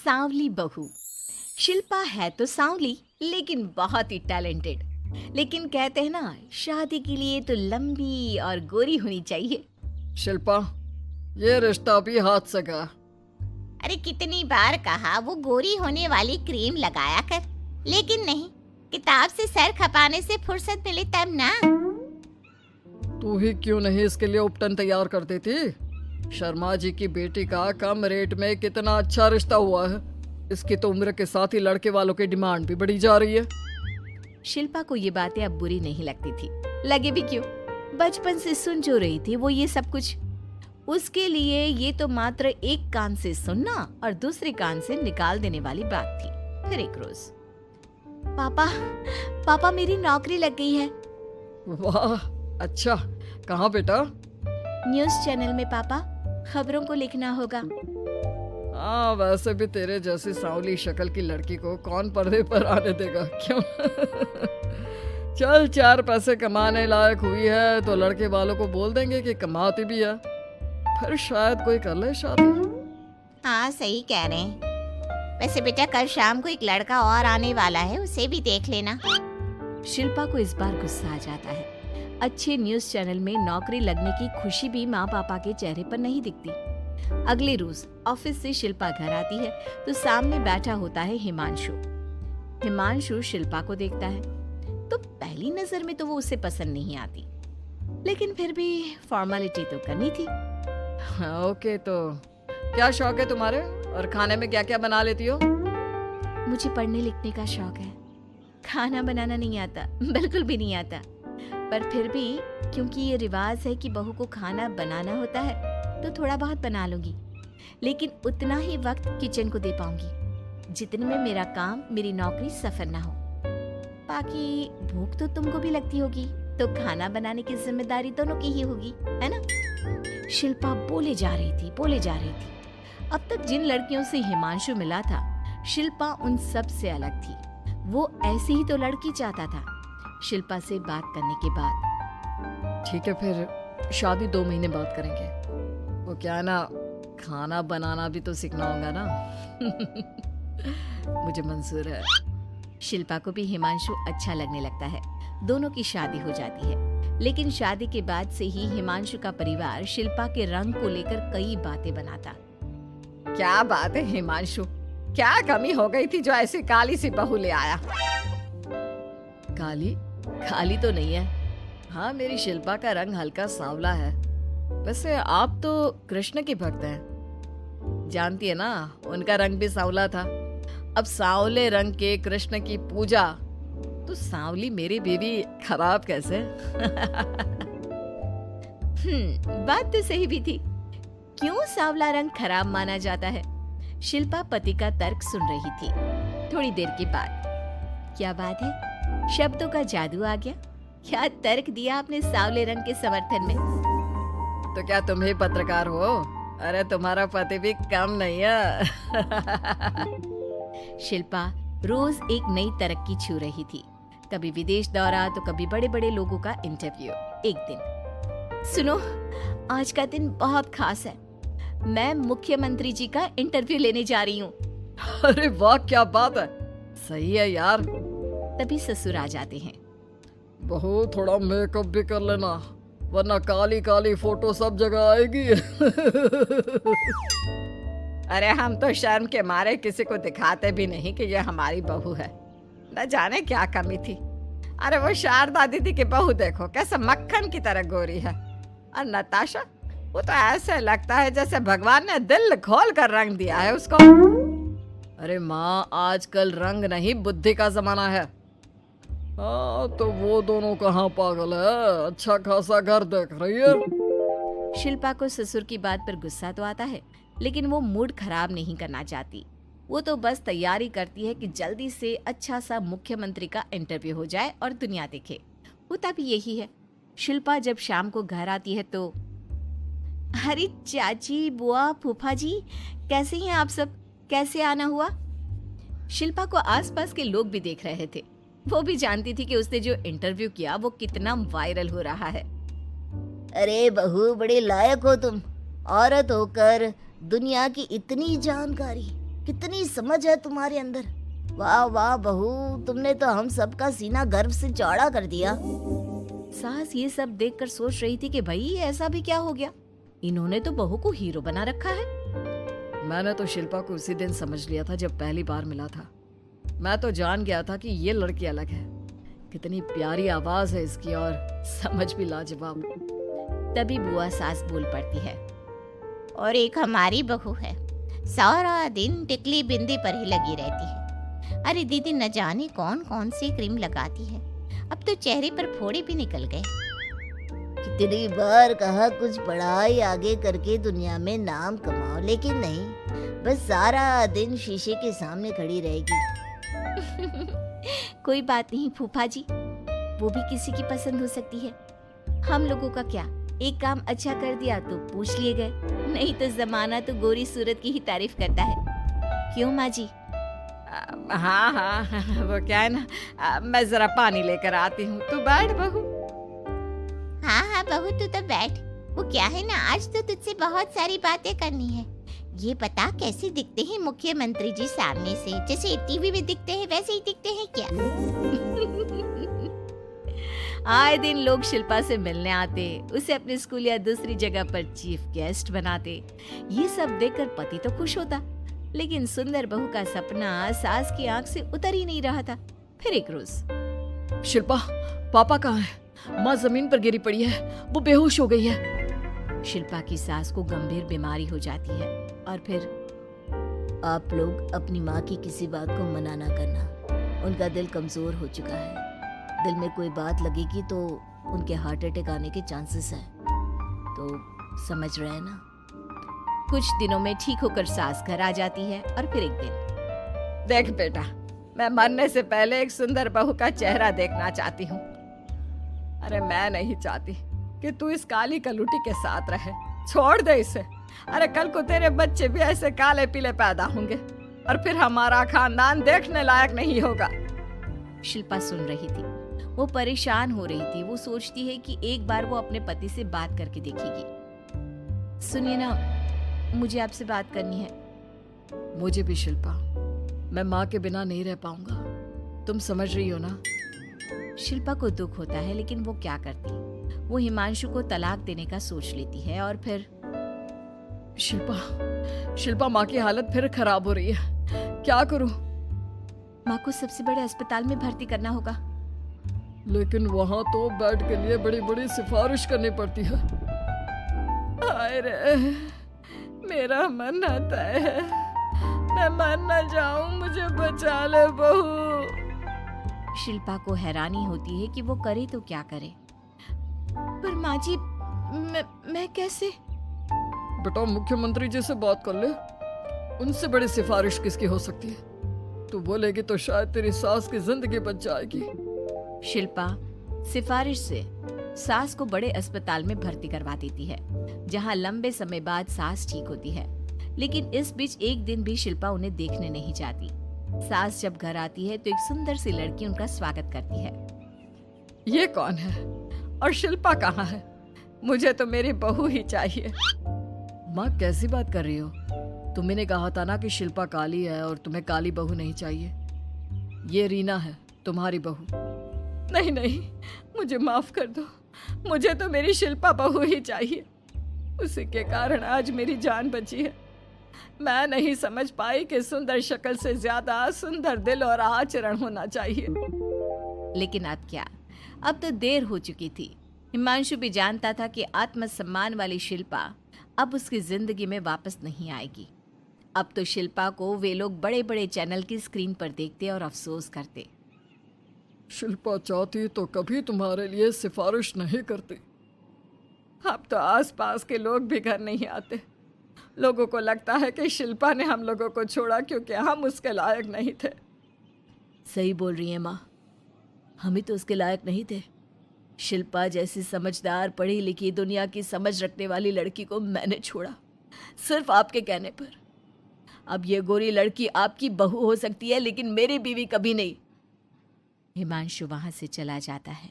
सांवली बहू। शिल्पा है तो सांवली लेकिन बहुत ही टैलेंटेड। लेकिन कहते हैं ना, शादी के लिए तो लंबी और गोरी होनी चाहिए। शिल्पा, ये रिश्ता भी हाथ से गया। अरे कितनी बार कहा वो गोरी होने वाली क्रीम लगाया कर, लेकिन नहीं, किताब से सर खपाने से फुर्सत मिले तब ना। तू ही क्यों नहीं इसके लिए उपटन तैयार कर देती? शर्मा जी की बेटी का कम रेट में कितना अच्छा रिश्ता हुआ है। इसकी तो उम्र के साथ ही लड़के वालों की डिमांड भी बढ़ी जा रही है। शिल्पा को ये बातें अब बुरी नहीं लगती थी। लगे भी क्यों, बचपन से सुन जो रही थी वो ये सब कुछ। उसके लिए ये तो मात्र एक कान से सुनना और दूसरे कान से निकाल देने वाली बात थी। फिर एक रोज, पापा मेरी नौकरी लग गई है। वाह, अच्छा, कहाँ बेटा? न्यूज़ चैनल में पापा, खबरों को लिखना होगा। हाँ, वैसे भी तेरे जैसी सांवली शक्ल की लड़की को कौन पर्दे पर आने देगा, क्यों? चल, 4 पैसे कमाने लायक हुई है तो लड़के वालों को बोल देंगे कि कमाती भी है, फिर शायद कोई कर ले शादी। हाँ सही कह रहे हैं। वैसे बेटा कल शाम को एक लड़का और आने वाला है, उसे भी देख लेना। शिल्पा को इस बार गुस्सा आ जाता है। अच्छे न्यूज़ चैनल में नौकरी लगने की खुशी भी माँ पापा के चेहरे पर नहीं दिखती। अगले रोज ऑफिस से शिल्पा घर आती है तो सामने बैठा होता है हिमांशु। हिमांशु शिल्पा को देखता है तो पहली नजर में तो वो उसे पसंद नहीं आती, लेकिन फिर भी फॉर्मेलिटी तो करनी थी। ओके, तो क्या शौक है तुम्हारे और खाने में क्या क्या बना लेती हो? मुझे पढ़ने लिखने का शौक है। खाना बनाना नहीं आता, बिल्कुल भी नहीं आता। पर फिर भी क्योंकि ये रिवाज है कि बहू को खाना बनाना होता है तो थोड़ा बहुत बना लूंगी, लेकिन उतना ही वक्त किचन को दे पाऊंगी जितने में मेरा काम, मेरी नौकरी सफर ना हो। बाकी भूख तो तुमको भी लगती होगी, तो खाना बनाने की जिम्मेदारी दोनों की ही होगी, है ना? शिल्पा बोले जा रही थी। अब तक जिन लड़कियों से हिमांशु मिला था, शिल्पा उन सब से अलग थी। वो ऐसी ही तो लड़की चाहता था। शिल्पा से बात करने के बाद, ठीक है, फिर शादी 2 महीने बाद करेंगे। वो क्या है ना, खाना बनाना भी तो सीखना होगा ना। मुझे मंजूर है। शिल्पा को भी हिमांशु अच्छा लगने लगता है। दोनों की शादी हो जाती है, लेकिन शादी के बाद से ही हिमांशु का परिवार शिल्पा के रंग को लेकर कई बातें बनाता। क्या बात है हिमांशु, क्या कमी हो गई थी जो ऐसी काली सी बहू ले आया? काली तो नहीं है। हाँ, मेरी शिल्पा का रंग हल्का सांवला है। वैसे आप तो कृष्ण की भक्त हैं, जानती है ना, उनका रंग भी सांवला था। अब सांवले रंग के कृष्ण की पूजा, तो सांवली मेरी बीवी खराब कैसे? बात तो सही भी थी। क्यों सांवला रंग खराब माना जाता है? शिल्पा पति का तर्क सुन रही थी। थोड़ी देर के बाद, क्या बात है, शब्दों का जादू आ गया। क्या तर्क दिया आपने सांवले रंग के समर्थन में? तो क्या तुम ही पत्रकार हो? अरे तुम्हारा पति भी कम नहीं है। शिल्पा रोज एक नई तरक्की छू रही थी। कभी विदेश दौरा तो कभी बड़े बड़े लोगों का इंटरव्यू। एक दिन, सुनो, आज का दिन बहुत खास है। मैं मुख्यमंत्री जी का इंटरव्यू लेने जा रही हूँ। अरे वाह, क्या बात है, सही है यार। तभी ससुर आ जाते हैं। बहू, थोड़ा मेकअप भी कर लेना, वरना काली काली फोटो सब जगह आएगी। अरे हम तो शर्म के मारे किसी को दिखाते भी नहीं कि ये हमारी बहू है। न जाने क्या कमी थी। अरे वो शारदा दीदी की बहू देखो, कैसे मक्खन की तरह गोरी है। और नताशा, वो तो ऐसे लगता है जैसे भगवान ने दिल खोल कर रंग दिया है उसको। अरे माँ, आजकल रंग नहीं बुद्धि का जमाना है। हाँ, तो वो दोनों कहाँ पागल है, अच्छा खासा घर देख रही है। शिल्पा को ससुर की बात पर गुस्सा तो आता है, लेकिन वो मूड खराब नहीं करना चाहती। वो तो बस तैयारी करती है कि जल्दी से अच्छा सा मुख्यमंत्री का इंटरव्यू हो जाए और दुनिया देखे। होता भी यही है। शिल्पा जब शाम को घर आती है तो, अरे चाची, बुआ, फूफा जी, कैसे हैं आप सब? कैसे आना हुआ? शिल्पा को आसपास के लोग भी देख रहे थे। वो भी जानती थी कि उसने जो इंटरव्यू किया वो कितना वायरल हो रहा है। अरे बहू, बड़े लायक हो तुम। औरत होकर दुनिया की इतनी जानकारी, कितनी समझ है तुम्हारे अंदर। वाह वाह बहू, तुमने तो हम सबका सीना गर्व से चौड़ा कर दिया। सास ये सब देखकर सोच रही थी कि भाई ऐसा भी क्या हो गया, इन्होंने तो बहू को हीरो बना रखा है। मैंने तो शिल्पा को उसी दिन समझ लिया था जब पहली बार मिला था। मैं तो जान गया था कि ये लड़की अलग है। कितनी प्यारी आवाज है इसकी और समझ भी लाजवाब। तभी बुआ सास बोल पड़ती है, और एक हमारी बहू है, सारा दिन टिकली बिंदी पर ही लगी रहती है। अरे दीदी, न जाने कौन कौन सी क्रीम लगाती है, अब तो चेहरे पर फोड़े भी निकल गए। कितनी बार कहा कुछ पढ़ाई आगे करके दुनिया में नाम कमाओ, लेकिन नहीं, बस सारा दिन शीशे के सामने खड़ी रहेगी। कोई बात नहीं फूफा जी, वो भी किसी की पसंद हो सकती है। हम लोगों का क्या, एक काम अच्छा कर दिया तो पूछ लिए गए, नहीं तो जमाना तो गोरी सूरत की ही तारीफ करता है। क्यों माँ जी? हाँ हाँ, वो क्या है ना, मैं जरा पानी लेकर आती हूँ, तू बैठ बहू। हाँ हाँ बहू, तू तो बैठ। वो क्या है ना, आज तो तुझसे बहुत सारी बातें करनी है। ये बता, कैसे दिखते हैं मुख्यमंत्री जी सामने से? जैसे टीवी में दिखते हैं वैसे ही दिखते हैं क्या? आए दिन लोग शिल्पा से मिलने आते, उसे अपने स्कूल या दूसरी जगह पर चीफ गेस्ट बनाते। ये सब देखकर पति तो खुश होता, लेकिन सुंदर बहू का सपना सास की आंख से उतर ही नहीं रहा था। फिर एक रोज, शिल्पा, पापा कहाँ है? माँ जमीन पर गिरी पड़ी है, वो बेहोश हो गई है। शिल्पा की सास को गंभीर बीमारी हो जाती है और फिर आप लोग अपनी माँ की किसी बात को मना ना करना, उनका दिल कमजोर हो चुका है। दिल में कोई बात लगेगी तो उनके हार्ट अटैक आने के चांसेस हैं, तो समझ रहे हैं ना। कुछ दिनों में ठीक होकर सास घर आ जाती है और फिर एक दिन, देख बेटा, मैं मरने से पहले एक सुंदर बहू का चेहरा देखना चाहती हूँ। अरे मैं नहीं चाहती कि तू इस काली कलूटी के साथ रहे, छोड़ दे इसे। अरे कल को तेरे बच्चे भी ऐसे काले पीले पैदा होंगे और फिर हमारा खानदान देखने लायक नहीं होगा। शिल्पा सुन रही थी, वो परेशान हो रही थी। वो सोचती है कि एक बार वो अपने पति से बात करके देखेगी। सुनिए ना, मुझे आपसे बात करनी है। मुझे भी शिल्पा, मैं माँ के बिना नहीं रह पाऊंगा, तुम समझ रही हो ना। शिल्पा को दुख होता है, लेकिन वो क्या करती। वो हिमांशु को तलाक देने का सोच लेती है और फिर शिल्पा माँ की हालत फिर खराब हो रही है, क्या करूं? माँ को सबसे बड़े अस्पताल में भर्ती करना होगा। लेकिन वहाँ तो बेड के लिए बड़ी बड़ी सिफारिश करनी पड़ती है। हाय रे, मेरा मन आता है, मैं मर न जाऊं, मुझे बचा ले बहू। शिल्पा को हैरानी होती है कि वो करे तो क्या करे। पर माँ जी, मैं कैसे? बेटा, मुख्यमंत्री जी से बात कर ले, उनसे बड़ी सिफारिश किसकी हो सकती है? तू बोलेगी तो शायद तेरी सास की जिंदगी बच जाएगी। शिल्पा सिफारिश से सास को बड़े अस्पताल में भर्ती करवा देती है, जहां लंबे समय बाद सास ठीक होती है। लेकिन इस बीच एक दिन भी शिल्पा उन्हें देखने नहीं जाती। सास जब घर आती है तो एक सुंदर सी लड़की उनका स्वागत करती है। ये कौन है और शिल्पा कहाँ है? मुझे तो मेरी बहू ही चाहिए। माँ, कैसी बात कर रही हो? तुम्ही ने कहा था ना कि शिल्पा काली है और तुम्हें काली बहू नहीं चाहिए। ये रीना है, तुम्हारी बहू। नहीं नहीं, मुझे माफ कर दो, मुझे तो मेरी शिल्पा बहू ही चाहिए। उसी के कारण आज मेरी जान बची है। मैं नहीं समझ पाई कि सुंदर शक्ल से ज्यादा सुंदर दिल और आचरण होना चाहिए। लेकिन अब क्या, अब तो देर हो चुकी थी। हिमांशु भी जानता था कि आत्मसम्मान वाली शिल्पा अब उसकी जिंदगी में वापस नहीं आएगी। अब तो शिल्पा को वे लोग बड़े बड़े चैनल की स्क्रीन पर देखते और अफसोस करते। शिल्पा चाहती तो कभी तुम्हारे लिए सिफारिश नहीं करती। अब तो आसपास के लोग भी घर नहीं आते। लोगों को लगता है कि शिल्पा ने हम लोगों को छोड़ा क्योंकि हम उसके लायक नहीं थे। सही बोल रही है माँ, हम ही तो उसके लायक नहीं थे। शिल्पा जैसी समझदार, पढ़ी लिखी, दुनिया की समझ रखने वाली लड़की को मैंने छोड़ा, सिर्फ आपके कहने पर। अब ये गोरी लड़की आपकी बहू हो सकती है, लेकिन मेरी बीवी कभी नहीं। हिमांशु वहां से चला जाता है।